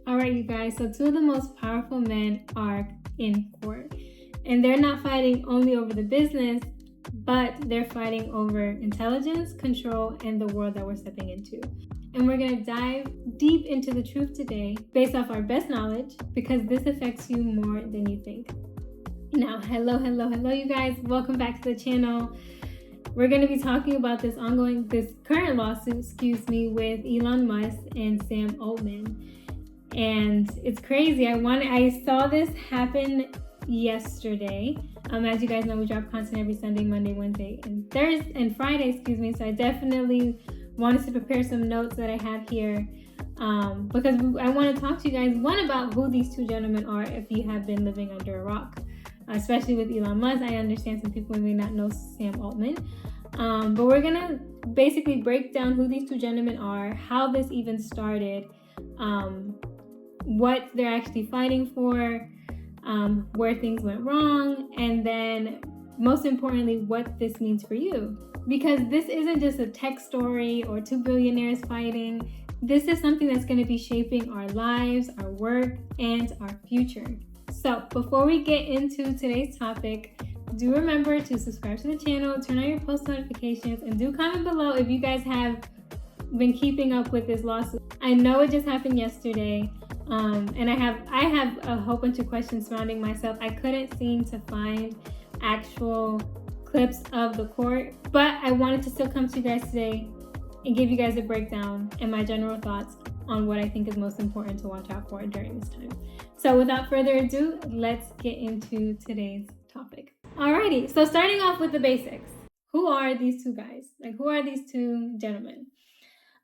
All right, you guys. So two of the most powerful men are in court. And they're not fighting only over the business, but they're fighting over intelligence, control, and the world that we're stepping into. And we're going to dive deep into the truth today based off our best knowledge, because this affects you more than you think. Now, hello, you guys. Welcome back to the channel. We're going to be talking about this current lawsuit, with Elon Musk and Sam Altman. And it's crazy. I saw this happen yesterday. As you guys know, we drop content every Sunday, Monday, Wednesday, and Friday, So I definitely wanted to prepare some notes that I have here, because I want to talk to you guys, one, about who these two gentlemen are if you have been living under a rock, especially with Elon Musk. I understand some people may not know Sam Altman, but we're gonna basically break down who these two gentlemen are, how this even started, what they're actually fighting for, where things went wrong, and then most importantly, what this means for you. Because this isn't just a tech story or two billionaires fighting. This is something that's going to be shaping our lives, our work, and our future. So before we get into today's topic, do remember to subscribe to the channel, turn on your post notifications, and do comment below if you guys have been keeping up with this lawsuit. I know it just happened yesterday, and I have a whole bunch of questions surrounding myself. I couldn't seem to find actual clips of the court, but I wanted to still come to you guys today and give you guys a breakdown and my general thoughts on what I think is most important to watch out for during this time. So without further ado, let's get into today's topic. Alrighty, so starting off with the basics. Who are these two guys? Who are these two gentlemen?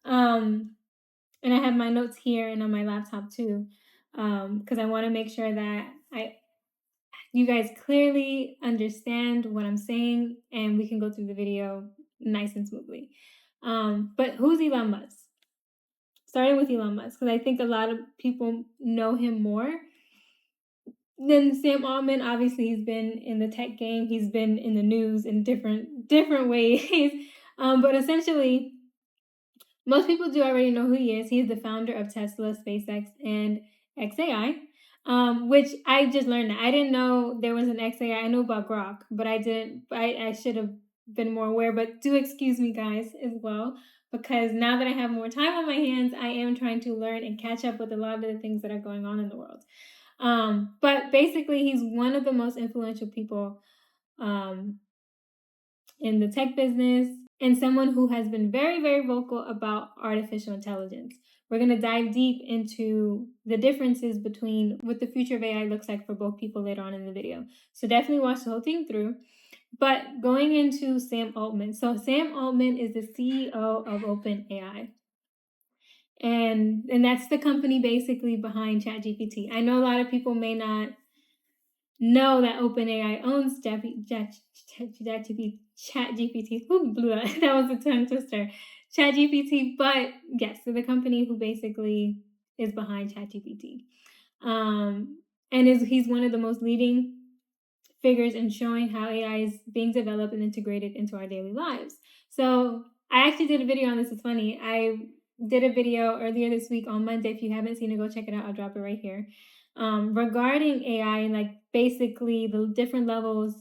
And I have my notes here and on my laptop too, because I want to make sure that you guys clearly understand what I'm saying and we can go through the video nice and smoothly. But who's Elon Musk? Starting with Elon Musk, because I think a lot of people know him more than Sam Altman. Obviously, he's been in the tech game. He's been in the news in different ways. But essentially, most people do already know who he is. He is the founder of Tesla, SpaceX, and XAI, which I just learned that. I didn't know there was an XAI. I know about Grok, but I didn't. I should have been more aware, but do excuse me, guys, as well, because now that I have more time on my hands, I am trying to learn and catch up with a lot of the things that are going on in the world. But basically, he's one of the most influential people in the tech business, and someone who has been very, very vocal about artificial intelligence. We're going to dive deep into the differences between what the future of AI looks like for both people later on in the video. So definitely watch the whole thing through. But going into Sam Altman. So Sam Altman is the CEO of OpenAI. And that's the company basically behind ChatGPT. I know a lot of people may not know that OpenAI owns ChatGPT. That was a tongue twister. ChatGPT, but yes, so the company who basically is behind ChatGPT. And he's one of the most leading figures in showing how AI is being developed and integrated into our daily lives. So I actually did a video on this. It's funny. I did a video earlier this week on Monday. If you haven't seen it, go check it out. I'll drop it right here. Regarding AI and basically the different levels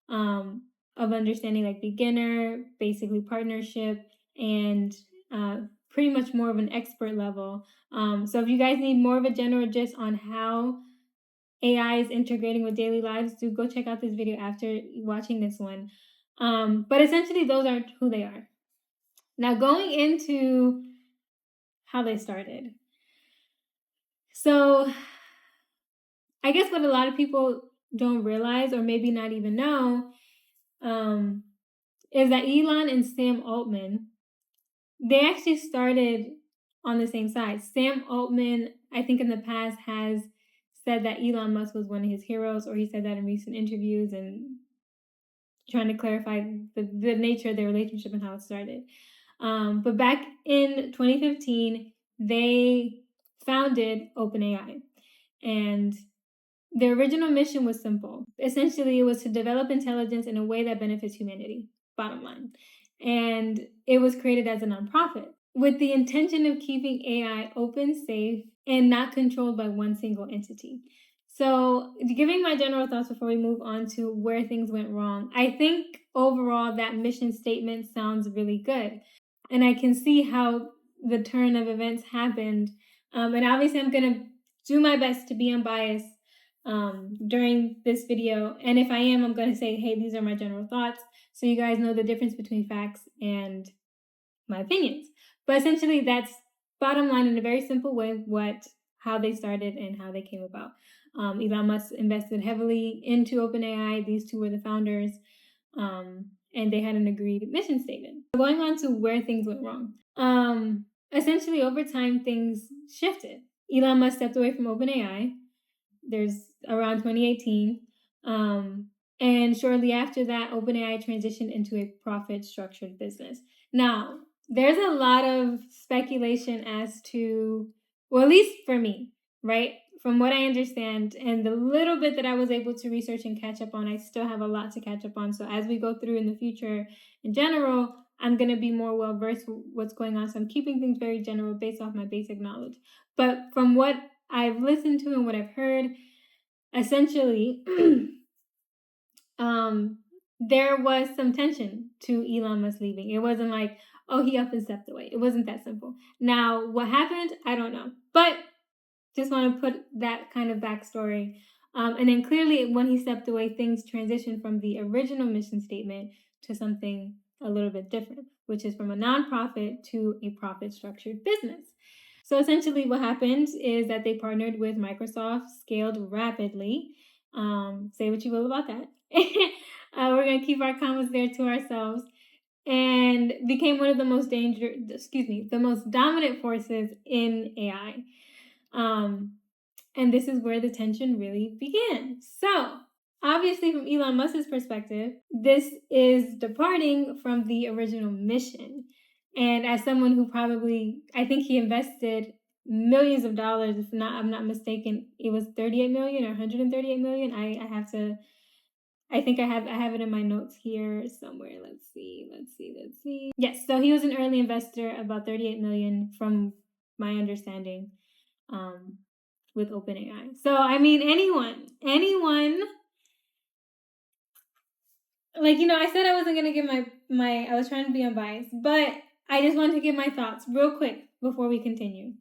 of understanding, beginner, basically partnership, and pretty much more of an expert level. So if you guys need more of a general gist on how AI is integrating with daily lives, do go check out this video after watching this one. But essentially, those are who they are. Now, going into how they started. So I guess what a lot of people don't realize, or maybe not even know, is that Elon and Sam Altman, they actually started on the same side. Sam Altman, I think in the past, has said that Elon Musk was one of his heroes, or he said that in recent interviews and trying to clarify the nature of their relationship and how it started. But back in 2015, they founded OpenAI. And their original mission was simple. Essentially, it was to develop intelligence in a way that benefits humanity, bottom line. And it was created as a nonprofit. with the intention of keeping AI open, safe, and not controlled by one single entity. So, giving my general thoughts before we move on to where things went wrong, I think overall that mission statement sounds really good. And I can see how the turn of events happened. And obviously, I'm going to do my best to be unbiased during this video. And if I am, I'm going to say, hey, these are my general thoughts. So you guys know the difference between facts and my opinions. But essentially, that's bottom line in a very simple way how they started and how they came about. Elon Musk invested heavily into OpenAI. These two were the founders, and they had an agreed mission statement. Going on to where things went wrong. Essentially, over time, things shifted. Elon Musk stepped away from OpenAI. There's around 2018. And shortly after that, OpenAI transitioned into a profit-structured business. Now, there's a lot of speculation as to, well, at least for me, right? From what I understand and the little bit that I was able to research and catch up on, I still have a lot to catch up on. So as we go through in the future, in general, I'm going to be more well-versed with what's going on. So I'm keeping things very general based off my basic knowledge. But from what I've listened to and what I've heard, essentially, there was some tension to Elon Musk leaving. It wasn't like, oh, he up and stepped away. It wasn't that simple. Now, what happened? I don't know. But just want to put that kind of backstory. And then clearly, when he stepped away, things transitioned from the original mission statement to something a little bit different, which is from a nonprofit to a profit-structured business. So essentially, what happened is that they partnered with Microsoft, scaled rapidly. Say what you will about that. We're going to keep our comments there to ourselves, and became one of the most the most dominant forces in AI. And this is where the tension really began. So, obviously, from Elon Musk's perspective, this is departing from the original mission. And as someone who probably, I think he invested millions of dollars, if not, I'm not mistaken, it was 38 million or 138 million. I have to, I think I have it in my notes here somewhere. Let's see. Yes, so he was an early investor, about 38 million from my understanding. With OpenAI. So, I mean, anyone, like, I said I wasn't going to give I was trying to be unbiased, but I just wanted to give my thoughts real quick before we continue.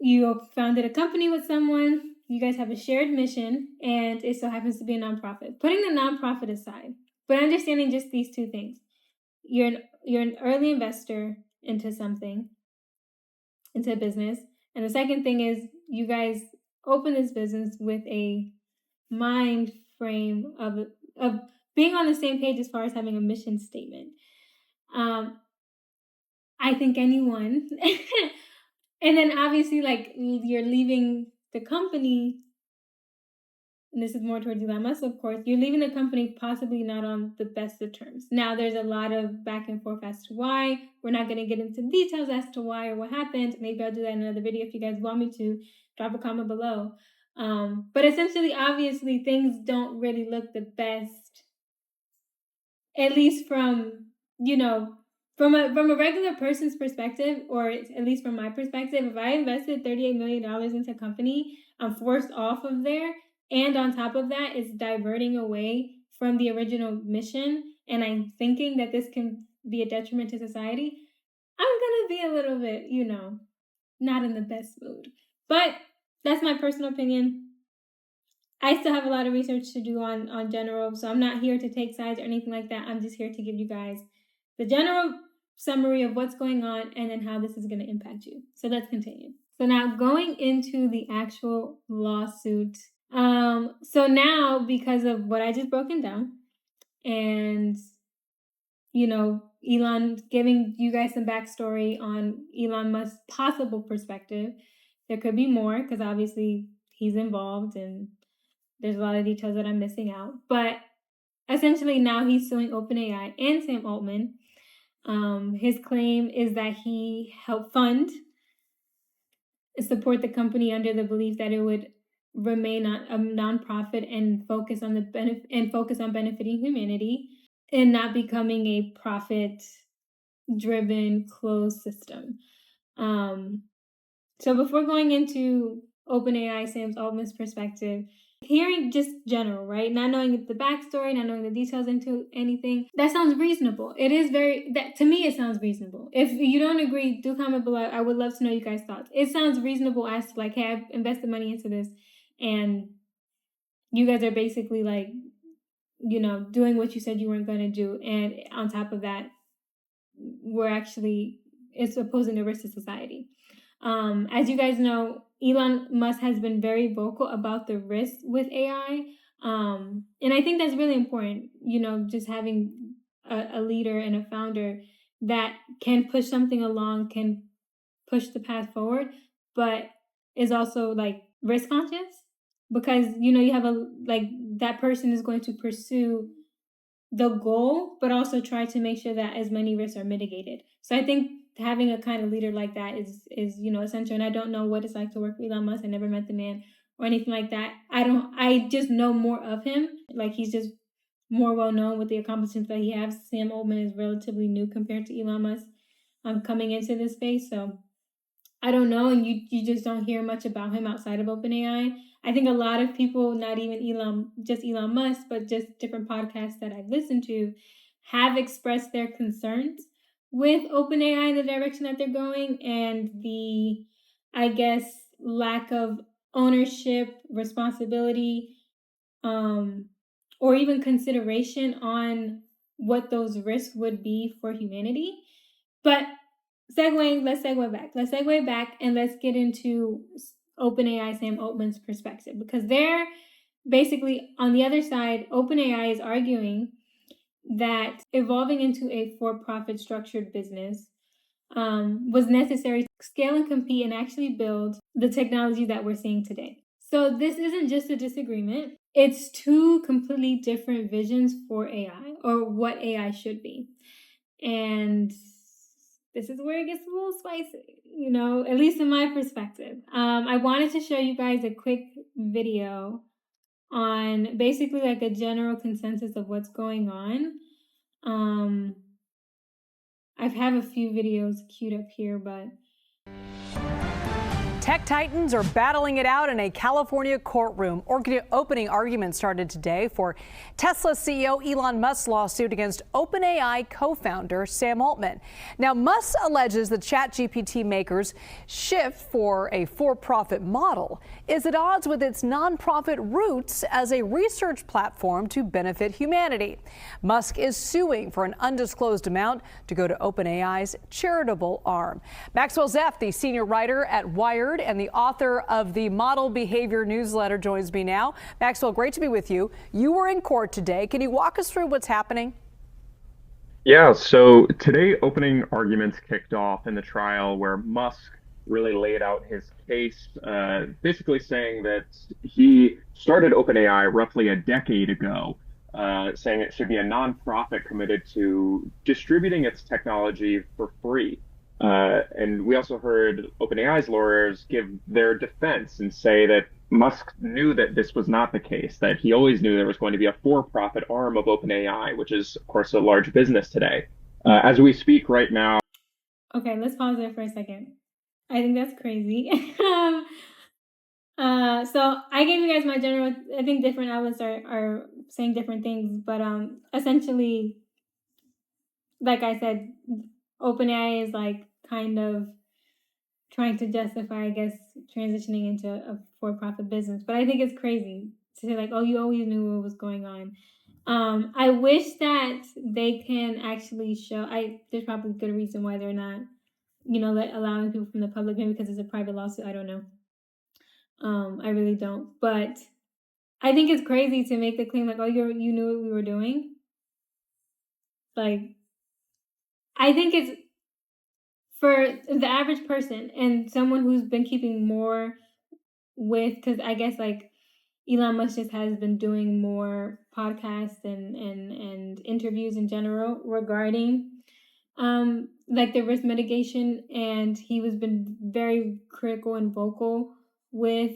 You founded a company with someone, you guys have a shared mission, and it so happens to be a nonprofit. Putting the nonprofit aside, but understanding just these two things. You're an early investor into something, into a business. And the second thing is you guys open this business with a mind frame of being on the same page as far as having a mission statement. I think anyone, and then obviously, like, you're leaving the company, and this is more towards Elon Musk, of course, you're leaving the company possibly not on the best of terms. Now, there's a lot of back and forth as to why. We're not going to get into details as to why or what happened. Maybe I'll do that in another video if you guys want me to. Drop a comment below. But essentially, obviously, things don't really look the best, at least from, from a regular person's perspective, or at least from my perspective. If I invested $38 million into a company, I'm forced off of there. And on top of that, it's diverting away from the original mission. And I'm thinking that this can be a detriment to society. I'm going to be a little bit, not in the best mood. But that's my personal opinion. I still have a lot of research to do on general, so I'm not here to take sides or anything like that. I'm just here to give you guys the general summary of what's going on and then how this is going to impact you. So let's continue. So now going into the actual lawsuit. So now, because of what I just broken down and, Elon, giving you guys some backstory on Elon Musk's possible perspective, there could be more because obviously he's involved and there's a lot of details that I'm missing out. But essentially now he's suing OpenAI and Sam Altman. His claim is that he helped fund and support the company under the belief that it would remain a nonprofit and focus on benefiting humanity and not becoming a profit driven closed system. So before going into OpenAI, Sam Altman's perspective, hearing just general, right? Not knowing the backstory, not knowing the details into anything, that sounds reasonable. It is to me, it sounds reasonable. If you don't agree, do comment below. I would love to know you guys' thoughts. It sounds reasonable as to like, hey, I've invested money into this and you guys are basically like, doing what you said you weren't going to do. And on top of that, it's opposing the risk to society. As you guys know, Elon Musk has been very vocal about the risks with AI. And I think that's really important, just having a leader and a founder that can push something along, can push the path forward, but is also like risk conscious because, you have that person is going to pursue the goal, but also try to make sure that as many risks are mitigated. So I think having a kind of leader like that is essential. And I don't know what it's like to work with Elon Musk. I never met the man or anything like that. I just know more of him. Like he's just more well known with the accomplishments that he has. Sam Altman is relatively new compared to Elon Musk coming into this space. So I don't know, and you just don't hear much about him outside of OpenAI. I think a lot of people, not even Elon Musk, but just different podcasts that I've listened to, have expressed their concerns with OpenAI and the direction that they're going, and the, I guess, lack of ownership, responsibility, or even consideration on what those risks would be for humanity. But let's segue back and let's get into OpenAI Sam Altman's perspective, because they're basically on the other side. OpenAI is arguing that evolving into a for-profit structured business was necessary to scale and compete and actually build the technology that we're seeing today. So this isn't just a disagreement. It's two completely different visions for AI, or what AI should be. And this is where it gets a little spicy, at least in my perspective. I wanted to show you guys a quick video on basically like a general consensus of what's going on. I have a few videos queued up here, but Tech titans are battling it out in a California courtroom. Opening arguments started today for Tesla CEO Elon Musk's lawsuit against OpenAI co-founder Sam Altman. Now, Musk alleges the ChatGPT maker's shift for a for-profit model is at odds with its nonprofit roots as a research platform to benefit humanity. Musk is suing for an undisclosed amount to go to OpenAI's charitable arm. Maxwell Zeff, the senior writer at Wired and the author of the Model Behavior newsletter, joins me now. Maxwell, great to be with you. You were in court today. Can you walk us through what's happening? Yeah, so today opening arguments kicked off in the trial where Musk really laid out his case, basically saying that he started OpenAI roughly a decade ago, saying it should be a nonprofit committed to distributing its technology for free. And we also heard OpenAI's lawyers give their defense and say that Musk knew that this was not the case, that he always knew there was going to be a for-profit arm of OpenAI, which is, of course, a large business today. As we speak right now. Okay, let's pause there for a second. I think that's crazy. So I gave you guys my general, I think different outlets are saying different things, but essentially, like I said, OpenAI is like kind of trying to justify, I guess, transitioning into a for-profit business. But I think it's crazy to say like, oh, you always knew what was going on. I wish that they can actually show. There's probably a good reason why they're not, allowing people from the public, maybe because it's a private lawsuit. I don't know. I really don't. But I think it's crazy to make the claim like, oh, you knew what we were doing. Like, I think it's for the average person and someone who's been keeping more with, because I guess like Elon Musk just has been doing more podcasts and interviews in general regarding like the risk mitigation, and he was been very critical and vocal with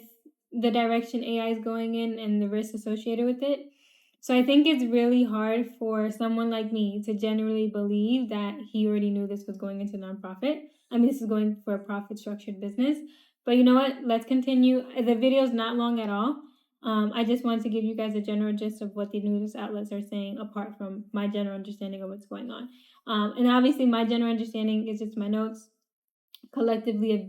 the direction AI is going in and the risks associated with it. So I think it's really hard for someone like me to generally believe that he already knew this was going into nonprofit. I mean, this is going for a profit structured business. But you know what? Let's continue. The video is not long at all. I just wanted to give you guys a general gist of what the news outlets are saying, apart from my general understanding of what's going on. And obviously, my general understanding is just my notes collectively of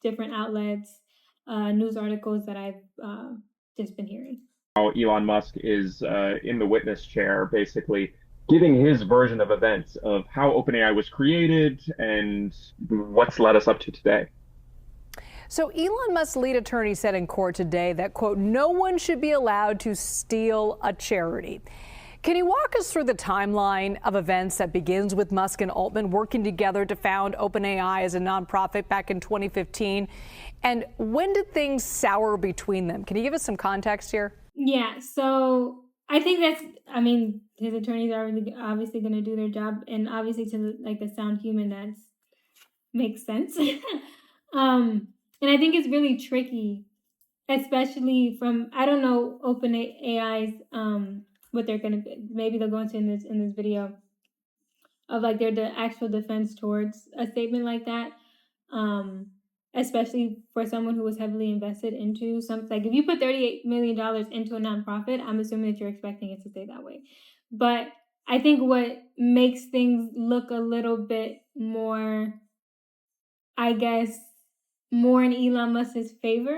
different outlets, news articles that I've just been hearing. How Elon Musk is in the witness chair, basically giving his version of events of how OpenAI was created and what's led us up to today. So Elon Musk's lead attorney said in court today that, quote, no one should be allowed to steal a charity. Can you walk us through the timeline of events that begins with Musk and Altman working together to found OpenAI as a nonprofit back in 2015? And when did things sour between them? Can you give us some context here? Yeah, so I think his attorneys are really obviously going to do their job, and obviously to the sound human, that makes sense. And I think it's really tricky, especially from, I don't know, OpenAI's what they're gonna, maybe they'll go into in this video of their actual defense towards a statement like that. Especially for someone who was heavily invested into something. If you put $38 million into a nonprofit, I'm assuming that you're expecting it to stay that way. But I think what makes things look a little bit more, I guess, more in Elon Musk's favor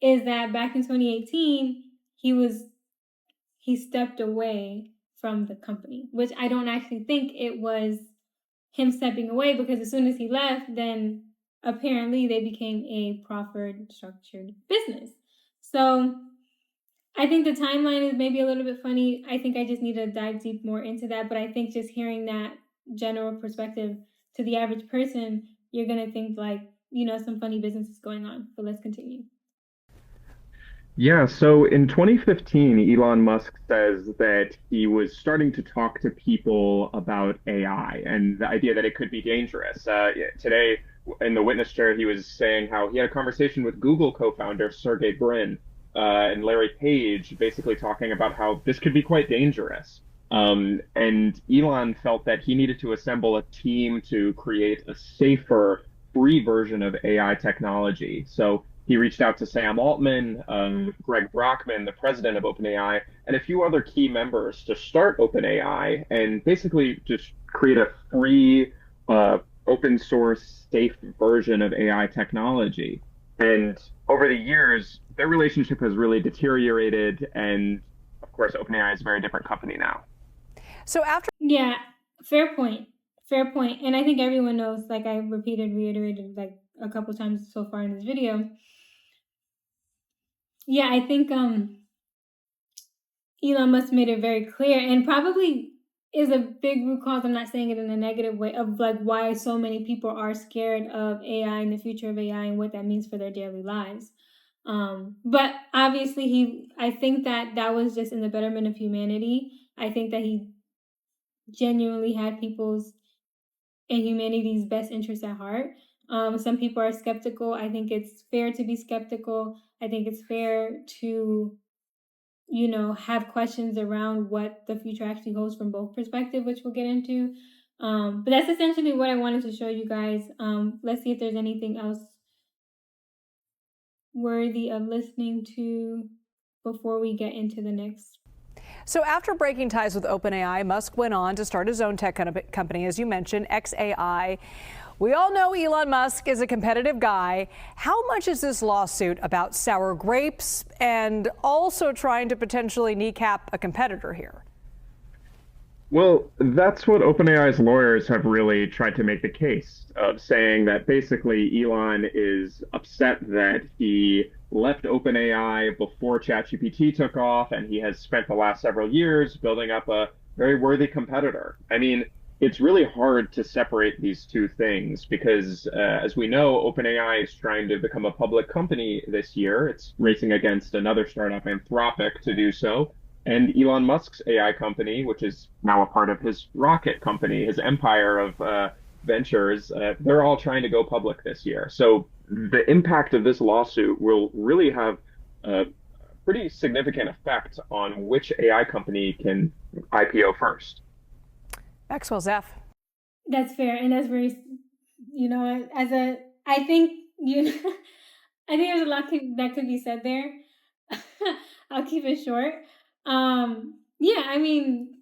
is that back in 2018, he stepped away from the company, which I don't actually think it was him stepping away, because as soon as he left, then apparently they became a profit structured business. So I think the timeline is maybe a little bit funny. I think I just need to dive deep more into that. But I think just hearing that general perspective to the average person, you're going to think some funny business is going on. But let's continue. Yeah, so in 2015, Elon Musk says that he was starting to talk to people about AI and the idea that it could be dangerous. Today, in the witness chair, he was saying how he had a conversation with Google co-founder Sergey Brin and Larry Page, basically talking about how this could be quite dangerous. And Elon felt that he needed to assemble a team to create a safer, free version of AI technology. So he reached out to Sam Altman, Greg Brockman, the president of OpenAI, and a few other key members to start OpenAI and basically just create a free, open source, safe version of AI technology. And over the years, their relationship has really deteriorated. And of course, OpenAI is a very different company now. So after. Yeah, fair point. Fair point. And I think everyone knows, I reiterated a couple times so far in this video. Yeah, I think Elon Musk made it very clear, and probably is a big root cause. I'm not saying it in a negative way, of why so many people are scared of AI and the future of AI and what that means for their daily lives. But obviously I think that was just in the betterment of humanity. I think that he genuinely had people's and humanity's best interests at heart. Some people are skeptical. I think it's fair to be skeptical. I think it's fair to, have questions around what the future actually holds from both perspectives, which we'll get into. But that's essentially what I wanted to show you guys. Let's see if there's anything else worthy of listening to before we get into the next. So after breaking ties with OpenAI, Musk went on to start his own tech company, as you mentioned, XAI. We all know Elon Musk is a competitive guy. How much is this lawsuit about sour grapes and also trying to potentially kneecap a competitor here? Well, that's what OpenAI's lawyers have really tried to make the case of, saying that basically Elon is upset that he left OpenAI before ChatGPT took off, and he has spent the last several years building up a very worthy competitor. I mean, it's really hard to separate these two things because, as we know, OpenAI is trying to become a public company this year. It's racing against another startup, Anthropic, to do so. And Elon Musk's AI company, which is now a part of his rocket company, his empire of ventures, they're all trying to go public this year. So the impact of this lawsuit will really have pretty significant effect on which AI company can IPO first. Maxwell's F. That's fair, and that's very, I think I think there's a lot that could be said there. I'll keep it short. Yeah, I mean,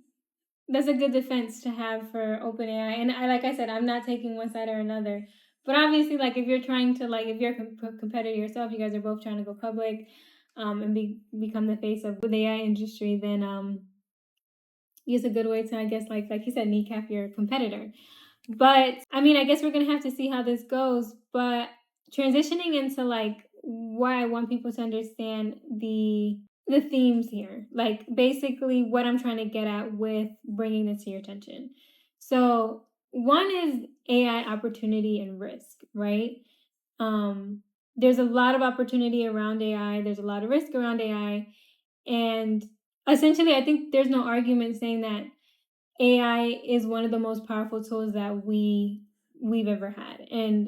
that's a good defense to have for OpenAI, and like I said, I'm not taking one side or another. But obviously, like if you're trying to, like if you're a competitor yourself, you guys are both trying to go public, and become the face of the AI industry, then it's a good way to, I guess, like you said, kneecap your competitor. But I mean, I guess we're gonna have to see how this goes. But transitioning into like why I want people to understand the themes here, like basically what I'm trying to get at with bringing this to your attention. So one is AI opportunity and risk, right? There's a lot of opportunity around AI. There's a lot of risk around AI, and essentially, I think there's no argument saying that AI is one of the most powerful tools that we've ever had, and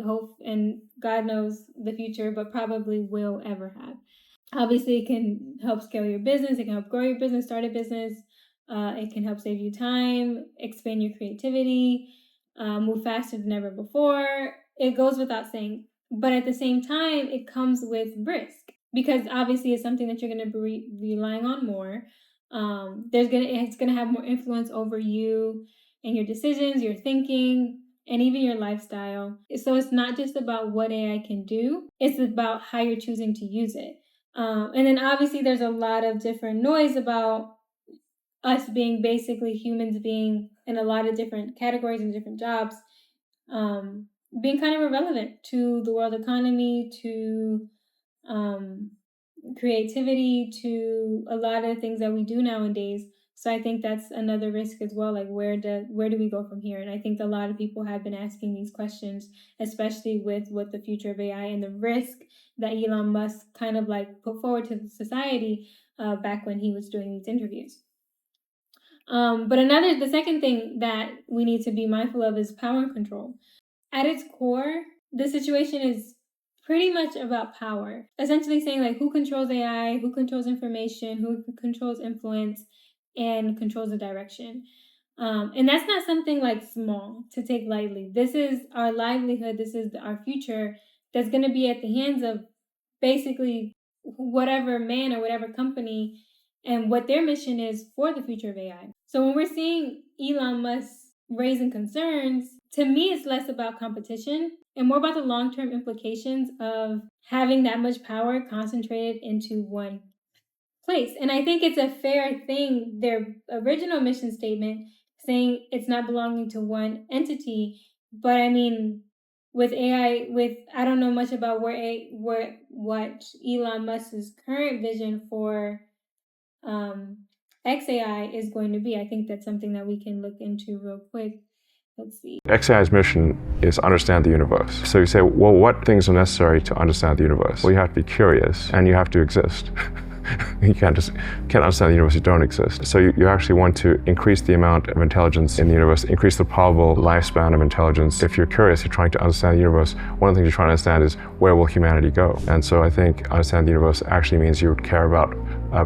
God knows the future, but probably will ever have. Obviously, it can help scale your business. It can help grow your business, start a business. It can help save you time, expand your creativity, move faster than ever before. It goes without saying. But at the same time, it comes with risk because obviously it's something that you're going to be relying on more. It's gonna have more influence over you and your decisions, your thinking, and even your lifestyle. So it's not just about what AI can do; it's about how you're choosing to use it. And then obviously there's a lot of different noise about us being basically humans being in a lot of different categories and different jobs, being kind of irrelevant to the world economy, to creativity, to a lot of things that we do nowadays. So I think that's another risk as well. Like where do we go from here? And I think a lot of people have been asking these questions, especially with what the future of AI and the risk that Elon Musk kind of like put forward to society back when he was doing these interviews. But the second thing that we need to be mindful of is power and control. At its core, the situation is pretty much about power. Essentially saying like who controls AI, who controls information, who controls influence, and controls the direction. And that's not something like small to take lightly. This is our livelihood. This is our future that's going to be at the hands of basically whatever man or whatever company and what their mission is for the future of AI. So when we're seeing Elon Musk raising concerns, to me, it's less about competition and more about the long-term implications of having that much power concentrated into one place. And I think it's a fair thing, their original mission statement saying it's not belonging to one entity. But I mean, with AI, I don't know much about what Elon Musk's current vision for XAI is going to be. I think that's something that we can look into real quick. Let's see. XAI's mission is understand the universe. So you say, well, what things are necessary to understand the universe? Well, you have to be curious and you have to exist. You can't understand the universe, you don't exist. So you actually want to increase the amount of intelligence in the universe, increase the probable lifespan of intelligence. If you're curious, you're trying to understand the universe, one of the things you're trying to understand is where will humanity go? And so I think understand the universe actually means you care about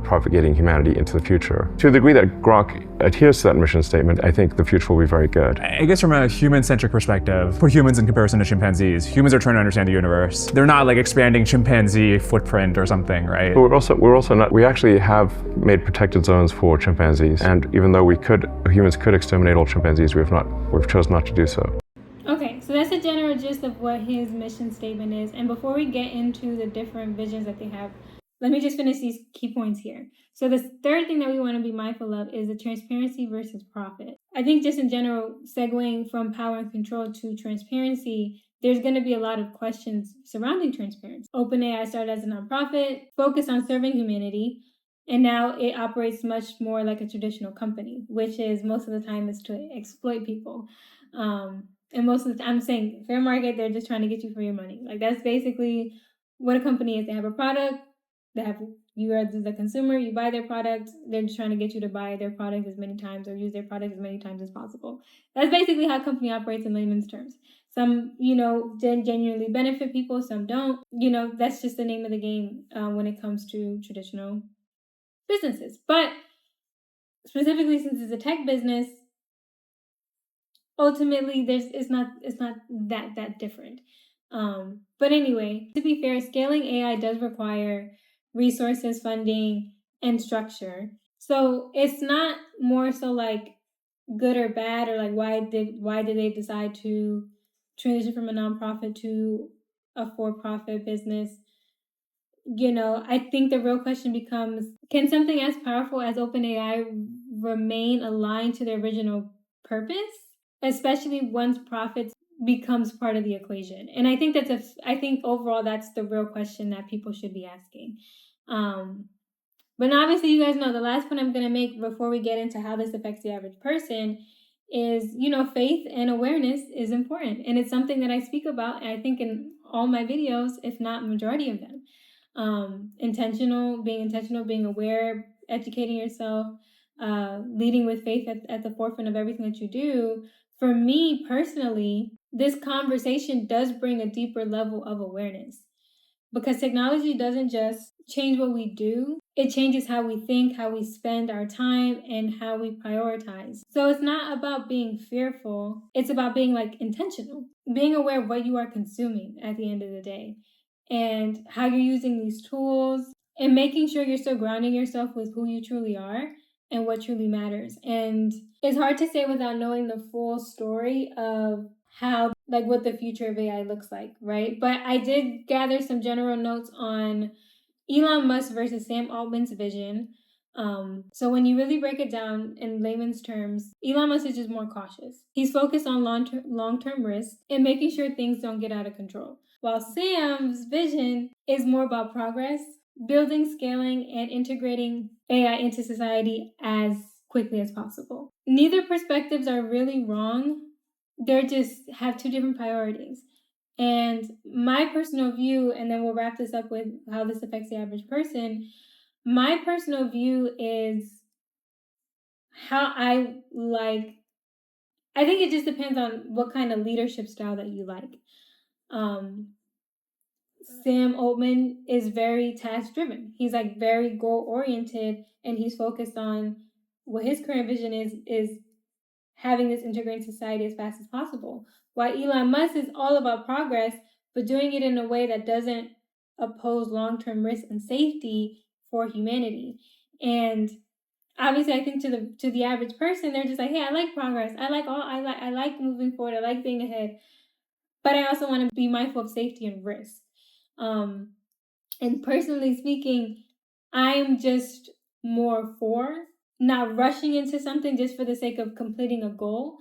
propagating humanity into the future. To the degree that Grok adheres to that mission statement, I think the future will be very good. I guess from a human-centric perspective, for humans in comparison to chimpanzees, humans are trying to understand the universe. They're not like expanding chimpanzee footprint or something, right? But we're also not, we actually have made protected zones for chimpanzees. And even though humans could exterminate all chimpanzees, we've chosen not to do so. Okay, so that's the general gist of what his mission statement is. And before we get into the different visions that they have, let me just finish these key points here. So the third thing that we want to be mindful of is the transparency versus profit. I think just in general, segueing from power and control to transparency, there's going to be a lot of questions surrounding transparency. OpenAI started as a nonprofit, focused on serving humanity, and now it operates much more like a traditional company, which is most of the time is to exploit people. And most of the time, I'm saying fair market, they're just trying to get you for your money. Like that's basically what a company is. They have a product. You are the consumer, you buy their product, they're just trying to get you to buy their product as many times or use their product as many times as possible. That's basically how a company operates in layman's terms. Some, genuinely benefit people, some don't. That's just the name of the game when it comes to traditional businesses. But specifically, since it's a tech business, ultimately it's not that different. But anyway, to be fair, scaling AI does require resources, funding, and structure. So it's not more so like good or bad, or like why did they decide to transition from a nonprofit to a for-profit business. I think the real question becomes, can something as powerful as OpenAI remain aligned to the original purpose, especially once profits becomes part of the equation? And I think I think overall that's the real question that people should be asking. But obviously, you guys know the last point I'm going to make before we get into how this affects the average person is, faith and awareness is important. And it's something that I speak about, I think, in all my videos, if not majority of them. Being intentional, being aware, educating yourself, leading with faith at the forefront of everything that you do. For me personally, this conversation does bring a deeper level of awareness, because technology doesn't just change what we do, it changes how we think, how we spend our time, and how we prioritize. So it's not about being fearful, it's about being intentional, being aware of what you are consuming at the end of the day, and how you're using these tools, and making sure you're still grounding yourself with who you truly are and what truly matters. And it's hard to say without knowing the full story of how, what the future of AI looks like, right? But I did gather some general notes on Elon Musk versus Sam Altman's vision. So when you really break it down in layman's terms, Elon Musk is just more cautious. He's focused on long-term risk and making sure things don't get out of control, while Sam's vision is more about progress, building, scaling, and integrating AI into society as quickly as possible. Neither perspectives are really wrong. They just have two different priorities. And my personal view, and then we'll wrap this up with how this affects the average person. My personal view is how I think it just depends on what kind of leadership style that you like. Sam Altman is very task driven. He's very goal oriented, and he's focused on what his current vision is having this integrated society as fast as possible. While Elon Musk is all about progress, but doing it in a way that doesn't oppose long-term risk and safety for humanity. And obviously, I think to the average person, they're just like, hey, I like progress. I like moving forward. I like being ahead. But I also want to be mindful of safety and risk. And personally speaking, I'm just more for not rushing into something just for the sake of completing a goal,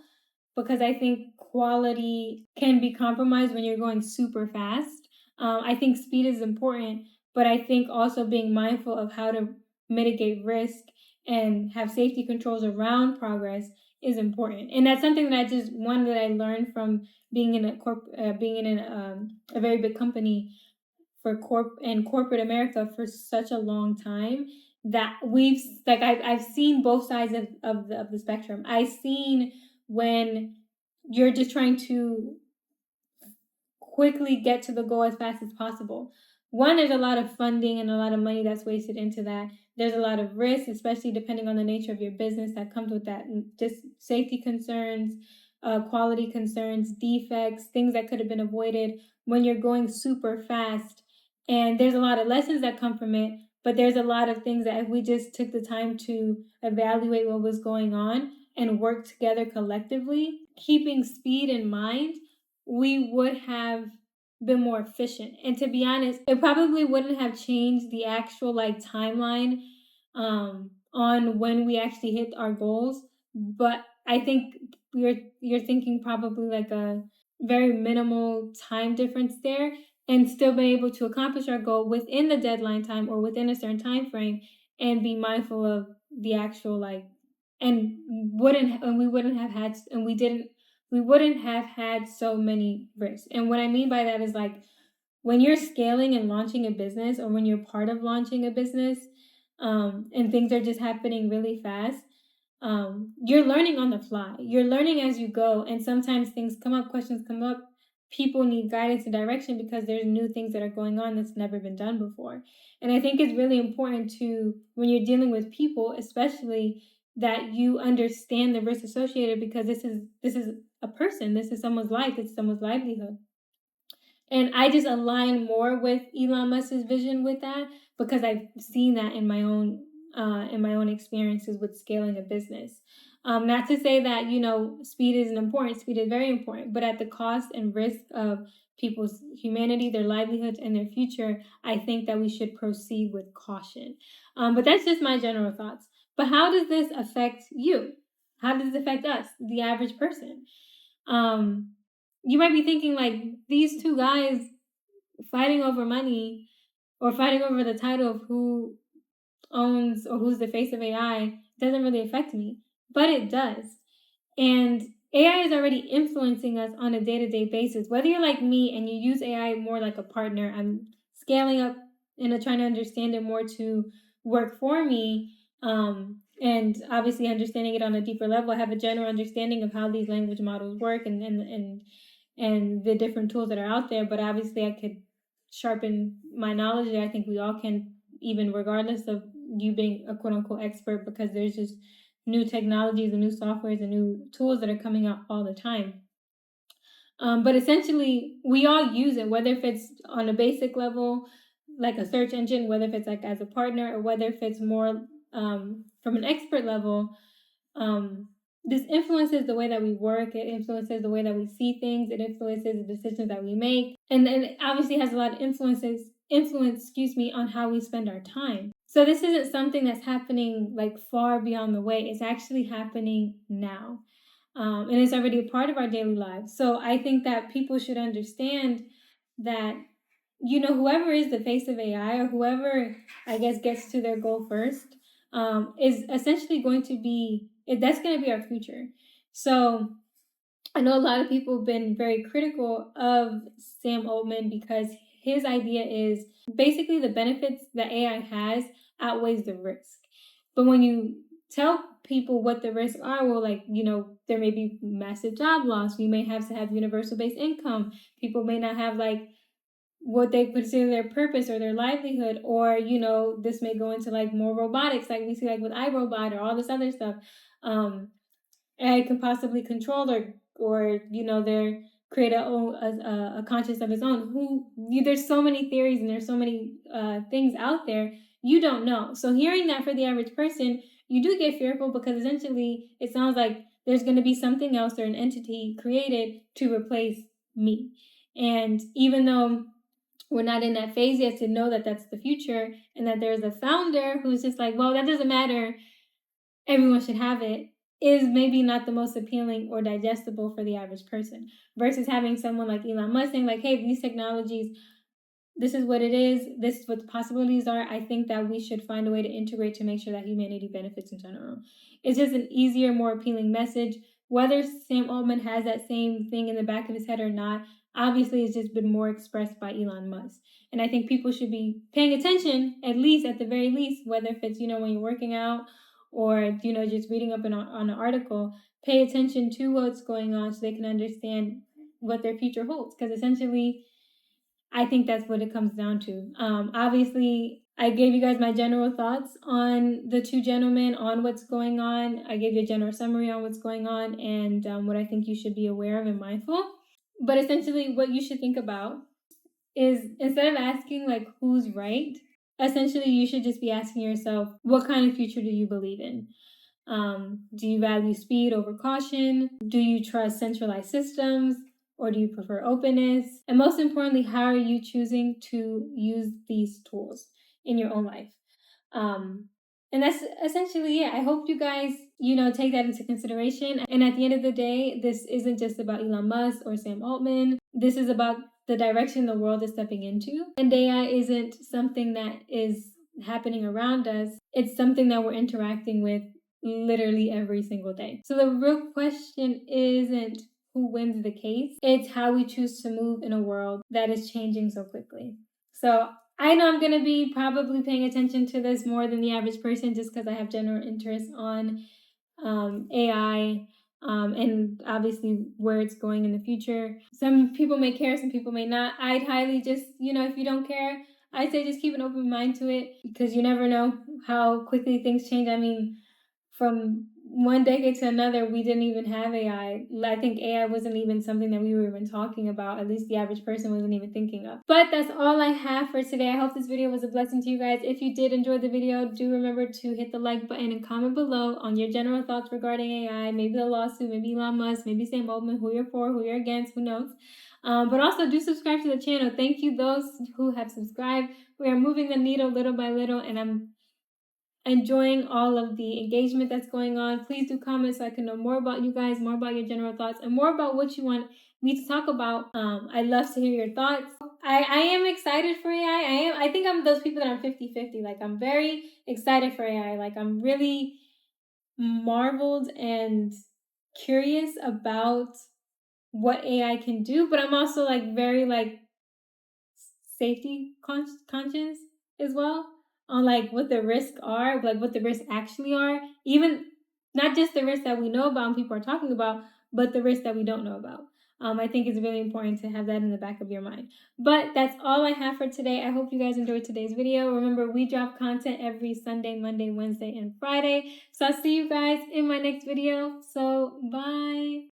because I think quality can be compromised when you're going super fast. I think speed is important, but I think also being mindful of how to mitigate risk and have safety controls around progress is important. And that's something that I learned from being in a very big company for corporate America for such a long time, that I've seen both sides of the spectrum. I've seen when you're just trying to quickly get to the goal as fast as possible. One, there's a lot of funding and a lot of money that's wasted into that. There's a lot of risk, especially depending on the nature of your business, that comes with that. Just safety concerns, quality concerns, defects, things that could have been avoided when you're going super fast. And there's a lot of lessons that come from it, but there's a lot of things that if we just took the time to evaluate what was going on and work together collectively, keeping speed in mind, we would have been more efficient. And to be honest, it probably wouldn't have changed the actual timeline on when we actually hit our goals. But I think you're thinking probably a very minimal time difference there, and still be able to accomplish our goal within the deadline time or within a certain time frame, and be mindful of the actual we wouldn't have had so many risks. And what I mean by that is when you're scaling and launching a business, or when you're part of launching a business, and things are just happening really fast, you're learning on the fly. You're learning as you go, and sometimes things come up, questions come up, people need guidance and direction because there's new things that are going on that's never been done before. And I think it's really important to, when you're dealing with people, especially, that you understand the risks associated, because this is a person, this is someone's life, it's someone's livelihood. And I just align more with Elon Musk's vision with that because I've seen that in my own experiences with scaling a business. Not to say that, speed isn't important. Speed is very important, but at the cost and risk of people's humanity, their livelihoods, and their future, I think that we should proceed with caution. But that's just my general thoughts. But how does this affect you? How does it affect us, the average person? You might be thinking, like, these two guys fighting over money or fighting over the title of who owns or who's the face of AI doesn't really affect me, but it does. And AI is already influencing us on a day-to-day basis. Whether you're like me and you use AI more like a partner, I'm scaling up and trying to understand it more to work for me. And obviously understanding it on a deeper level. I have a general understanding of how these language models work and the different tools that are out there. But obviously I could sharpen my knowledge. I think we all can, even regardless of you being a quote unquote expert, because there's just new technologies and new softwares and new tools that are coming out all the time. But essentially, we all use it, whether if it's on a basic level, like a search engine, whether if it's like as a partner, or whether if it's more from an expert level. This influences the way that we work. It influences the way that we see things. It influences the decisions that we make, and it obviously has a lot of influence, on how we spend our time. So this isn't something that's happening like far beyond the way. It's actually happening now. And it's already a part of our daily lives. So I think that people should understand that, whoever is the face of AI, or whoever, I guess, gets to their goal first, is essentially that's going to be our future. So I know a lot of people have been very critical of Sam Altman because his idea is basically the benefits that AI has outweighs the risk. But when you tell people what the risks are, well, like, there may be massive job loss. We may have to have universal basic income. People may not have like what they consider their purpose or their livelihood, or, this may go into like more robotics, like we see like with iRobot or all this other stuff. AI can possibly control or they're create a conscience of its own. There's so many theories and there's so many things out there you don't know. So hearing that for the average person, you do get fearful because essentially it sounds like there's going to be something else or an entity created to replace me. And even though we're not in that phase yet to know that that's the future and that there's a founder who's just like, well, that doesn't matter, everyone should have it, is maybe not the most appealing or digestible for the average person, versus having someone like Elon Musk saying like, hey, these technologies, this is what it is, this is what the possibilities are. I think that we should find a way to integrate to make sure that humanity benefits in general. It's just an easier, more appealing message. Whether Sam Altman has that same thing in the back of his head or not, obviously it's just been more expressed by Elon Musk. And I think people should be paying attention, at the very least, whether if it's, when you're working out or, just reading up on an article, pay attention to what's going on so they can understand what their future holds. Because essentially, I think that's what it comes down to. Obviously, I gave you guys my general thoughts on the two gentlemen, on what's going on. I gave you a general summary on what's going on and what I think you should be aware of and mindful. But essentially, what you should think about is, instead of asking like who's right, essentially you should just be asking yourself, what kind of future do you believe in? Do you value speed over caution? Do you trust centralized systems? Or do you prefer openness? And most importantly, how are you choosing to use these tools in your own life? And that's essentially it. I hope you guys, take that into consideration. And at the end of the day, this isn't just about Elon Musk or Sam Altman. This is about the direction the world is stepping into. And AI isn't something that is happening around us. It's something that we're interacting with literally every single day. So the real question isn't who wins the case. It's how we choose to move in a world that is changing so quickly. So I know I'm going to be probably paying attention to this more than the average person just because I have general interest on AI, and obviously where it's going in the future. Some people may care, some people may not. I'd highly just, if you don't care, I'd say just keep an open mind to it, because you never know how quickly things change. I mean, from one decade to another, we didn't even have AI. I think AI wasn't even something that we were even talking about. At least the average person wasn't even thinking of. But that's all I have for today. I hope this video was a blessing to you guys. If you did enjoy the video, do remember to hit the like button and comment below on your general thoughts regarding AI, maybe the lawsuit, maybe Elon Musk, maybe Sam Altman, who you're for, who you're against, who knows. But also do subscribe to the channel. Thank you those who have subscribed. We are moving the needle little by little, and I'm enjoying all of the engagement that's going on. Please do comment so I can know more about you guys, more about your general thoughts, and more about what you want me to talk about. I'd love to hear your thoughts. I am excited for AI. I think I'm those people that I'm 50-50. Like, I'm very excited for AI. Like, I'm really marveled and curious about what AI can do, but I'm also very safety conscious as well, on what the risks are, what the risks actually are, even not just the risks that we know about and people are talking about, but the risks that we don't know about. I think it's really important to have that in the back of your mind. But that's all I have for today. I hope you guys enjoyed today's video. Remember, we drop content every Sunday, Monday, Wednesday, and Friday. So I'll see you guys in my next video. So bye.